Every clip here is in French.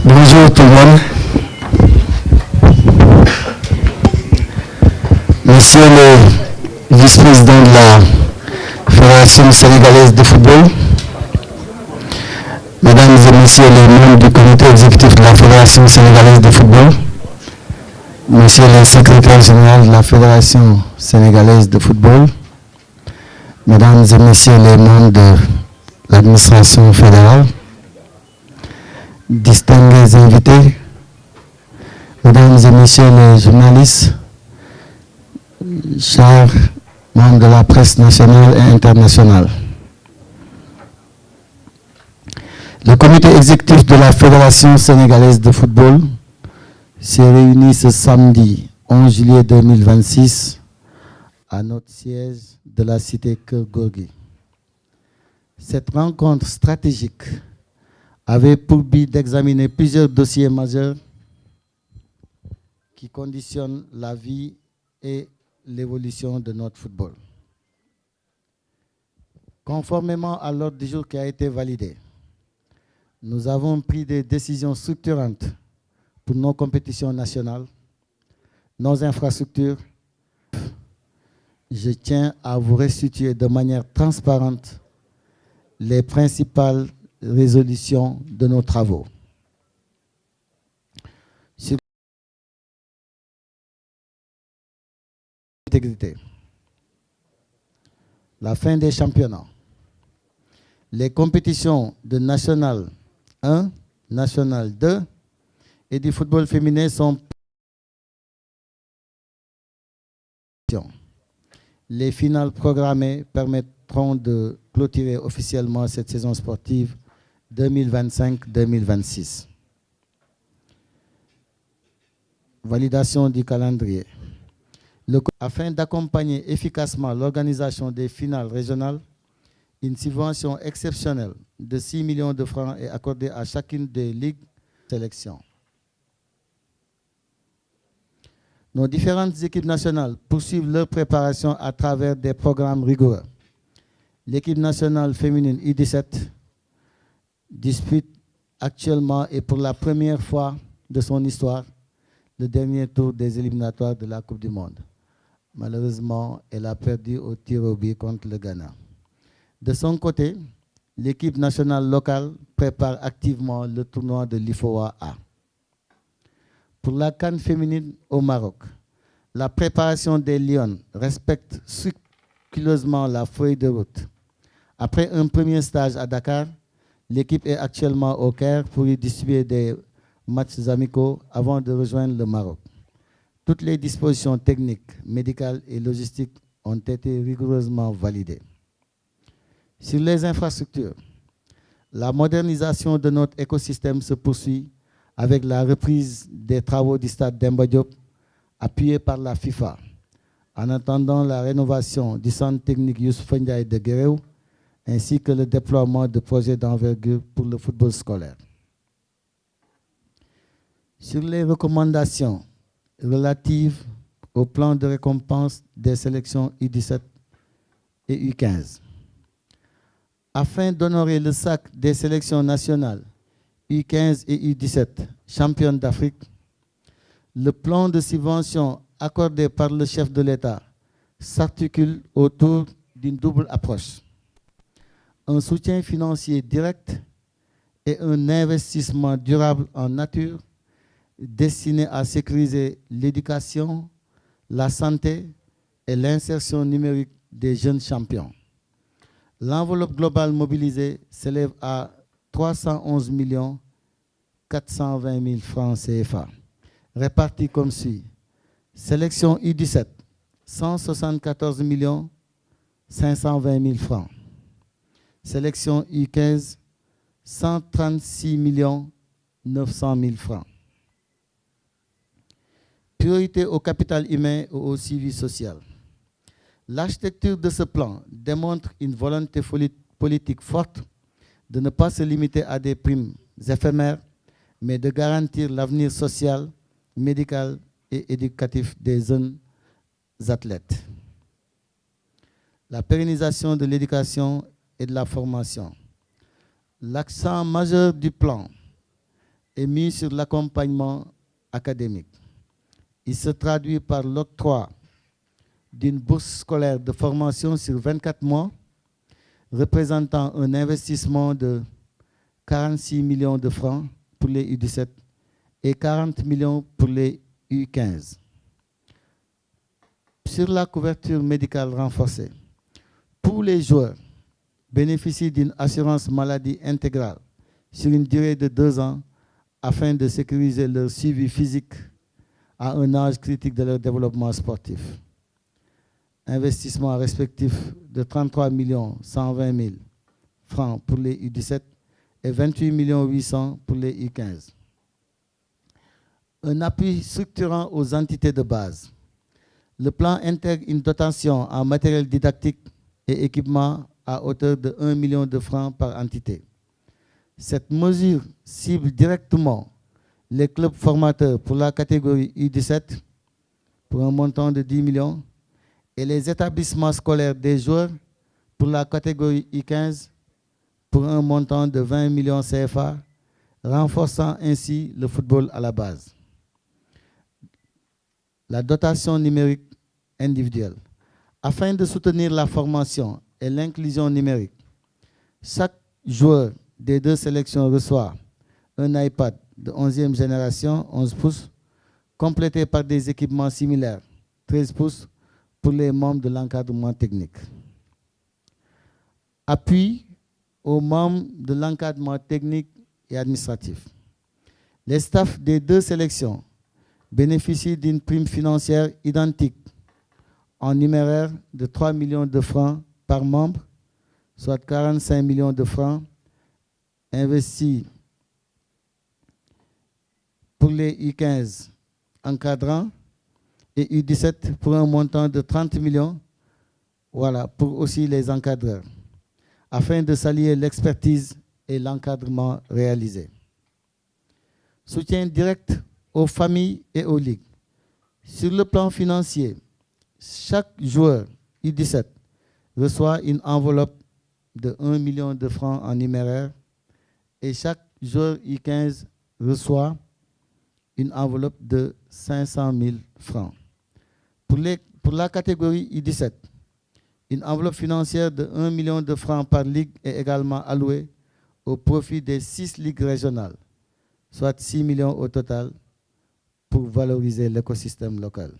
Bonjour tout le monde. Monsieur le vice-président de la Fédération sénégalaise de football, mesdames et messieurs les membres du comité exécutif de la Fédération sénégalaise de football, monsieur le secrétaire général de la Fédération sénégalaise de football, mesdames et messieurs les membres de l'administration fédérale, distingués invités, mesdames et messieurs les journalistes, chers membres de la presse nationale et internationale. Le comité exécutif de la Fédération sénégalaise de football s'est réuni ce samedi 11 juillet 2026 à notre siège de la cité Keur Gorgui. Cette rencontre stratégique avait pour but d'examiner plusieurs dossiers majeurs qui conditionnent la vie et l'évolution de notre football. Conformément à l'ordre du jour qui a été validé, nous avons pris des décisions structurantes pour nos compétitions nationales, nos infrastructures. Je tiens à vous restituer de manière transparente les principales résolutions de nos travaux. Sur l'intégrité, la fin des championnats, les compétitions de National 1, National 2 et du football féminin sont les finales programmées permettront de clôturer officiellement cette saison sportive 2025-2026. Validation du calendrier. Afin d'accompagner efficacement l'organisation des finales régionales, une subvention exceptionnelle de 6 millions de francs est accordée à chacune des ligues de sélection. Nos différentes équipes nationales poursuivent leur préparation à travers des programmes rigoureux. L'équipe nationale féminine U17 dispute actuellement et pour la première fois de son histoire le dernier tour des éliminatoires de la Coupe du Monde. Malheureusement, elle a perdu au tir au but contre le Ghana. De son côté, l'équipe nationale locale prépare activement le tournoi de l'IFOA A. Pour la CAN féminine au Maroc, la préparation des Lions respecte scrupuleusement la feuille de route. Après un premier stage à Dakar, l'équipe est actuellement au Caire pour y distribuer des matchs amicaux avant de rejoindre le Maroc. Toutes les dispositions techniques, médicales et logistiques ont été rigoureusement validées. Sur les infrastructures, la modernisation de notre écosystème se poursuit avec la reprise des travaux du stade Demba Diop, appuyé par la FIFA. En attendant la rénovation du centre technique Youssoupha Ndiaye de Guéréo, ainsi que le déploiement de projets d'envergure pour le football scolaire. Sur les recommandations relatives au plan de récompense des sélections U17 et U15, afin d'honorer le sac des sélections nationales U15 et U17, championnes d'Afrique, le plan de subvention accordé par le chef de l'État s'articule autour d'une double approche. Un soutien financier direct et un investissement durable en nature destiné à sécuriser l'éducation, la santé et l'insertion numérique des jeunes champions. L'enveloppe globale mobilisée s'élève à 311 420 000 francs CFA, répartis comme suit. Sélection U17, 174 520 000 francs. Sélection U15, 136 900 000 francs. Priorité au capital humain et au suivi social. L'architecture de ce plan démontre une volonté politique forte de ne pas se limiter à des primes éphémères, mais de garantir l'avenir social, médical et éducatif des jeunes athlètes. La pérennisation de l'éducation et de la formation. L'accent majeur du plan est mis sur l'accompagnement académique. Il se traduit par l'octroi d'une bourse scolaire de formation sur 24 mois, représentant un investissement de 46 millions de francs pour les U17 et 40 millions pour les U15. Sur la couverture médicale renforcée, tous les joueurs bénéficient d'une assurance maladie intégrale sur une durée de 2 ans afin de sécuriser leur suivi physique à un âge critique de leur développement sportif. Investissement respectif de 33 120 000 francs pour les U17 et 28 800 pour les U15. Un appui structurant aux entités de base. Le plan intègre une dotation en matériel didactique et équipement à hauteur de 1 million de francs par entité. Cette mesure cible directement les clubs formateurs pour la catégorie U17 pour un montant de 10 millions et les établissements scolaires des joueurs pour la catégorie U15 pour un montant de 20 millions CFA, renforçant ainsi le football à la base. La dotation numérique individuelle. Afin de soutenir la formation et l'inclusion numérique, chaque joueur des 2 sélections reçoit un iPad de 11e génération, 11 pouces, complété par des équipements similaires, 13 pouces, pour les membres de l'encadrement technique. Appui aux membres de l'encadrement technique et administratif. Les staffs des 2 sélections bénéficient d'une prime financière identique en numéraire de 3 millions de francs par membre, soit 45 millions de francs investis pour les U15 encadrants et U17 pour un montant de 30 millions, voilà, pour aussi les encadreurs, afin de s'allier l'expertise et l'encadrement réalisé. Soutien direct aux familles et aux ligues. Sur le plan financier, chaque joueur U17 reçoit une enveloppe de 1 million de francs en numéraire et chaque joueur U15 reçoit une enveloppe de 500 000 francs. Pour la catégorie U17, une enveloppe financière de 1 million de francs par ligue est également allouée au profit des 6 ligues régionales, soit 6 millions au total, pour valoriser l'écosystème local.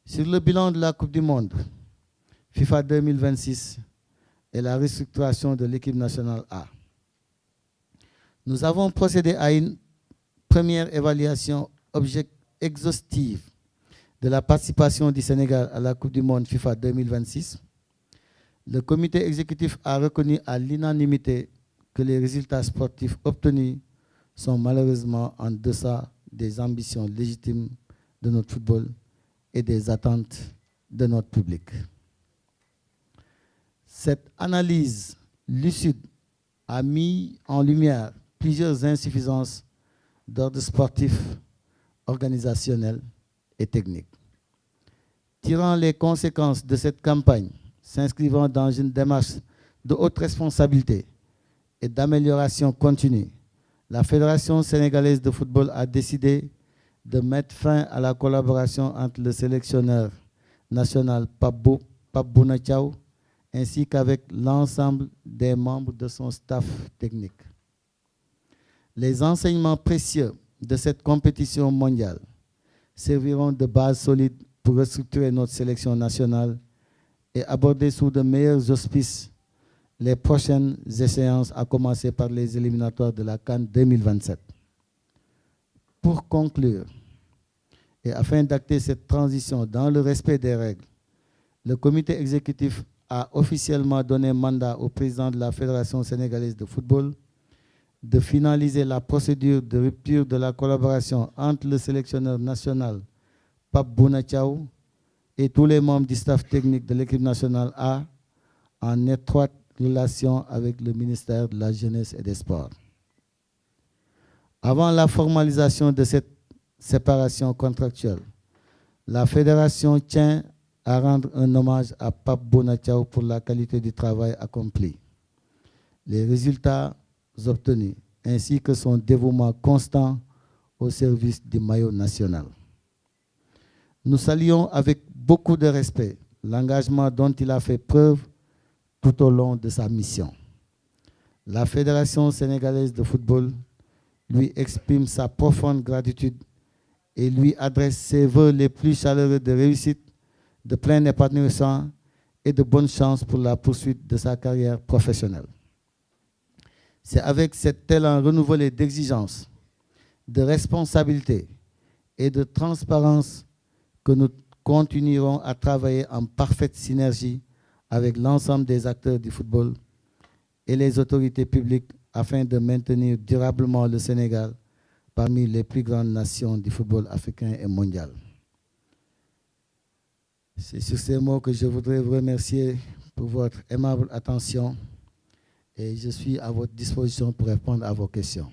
Sur le bilan de la Coupe du Monde, FIFA 2026 et la restructuration de l'équipe nationale A, nous avons procédé à une première évaluation exhaustive de la participation du Sénégal à la Coupe du Monde FIFA 2026. Le comité exécutif a reconnu à l'unanimité que les résultats sportifs obtenus sont malheureusement en deçà des ambitions légitimes de notre football et des attentes de notre public. Cette analyse lucide a mis en lumière plusieurs insuffisances d'ordre sportif, organisationnel et technique. Tirant les conséquences de cette campagne, s'inscrivant dans une démarche de haute responsabilité et d'amélioration continue, la Fédération sénégalaise de football a décidé de mettre fin à la collaboration entre le sélectionneur national Pape Bouna Thiaw ainsi qu'avec l'ensemble des membres de son staff technique. Les enseignements précieux de cette compétition mondiale serviront de base solide pour restructurer notre sélection nationale et aborder sous de meilleurs auspices les prochaines échéances, à commencer par les éliminatoires de la CAN 2027. Pour conclure, et afin d'acter cette transition dans le respect des règles, le comité exécutif a officiellement donné mandat au président de la Fédération sénégalaise de football de finaliser la procédure de rupture de la collaboration entre le sélectionneur national Pape Bouna Thiaw et tous les membres du staff technique de l'équipe nationale A en étroite relation avec le ministère de la Jeunesse et des Sports. Avant la formalisation de cette séparation contractuelle, la Fédération tient à rendre un hommage à Pape Bouna Thiaw pour la qualité du travail accompli. Les résultats obtenus ainsi que son dévouement constant au service du maillot national. Nous saluons avec beaucoup de respect l'engagement dont il a fait preuve tout au long de sa mission. La Fédération sénégalaise de football lui exprime sa profonde gratitude et lui adresse ses vœux les plus chaleureux de réussite, de plein épanouissement et de bonne chance pour la poursuite de sa carrière professionnelle. C'est avec cet élan renouvelé d'exigence, de responsabilité et de transparence que nous continuerons à travailler en parfaite synergie avec l'ensemble des acteurs du football et les autorités publiques afin de maintenir durablement le Sénégal parmi les plus grandes nations du football africain et mondial. C'est sur ces mots que je voudrais vous remercier pour votre aimable attention et je suis à votre disposition pour répondre à vos questions.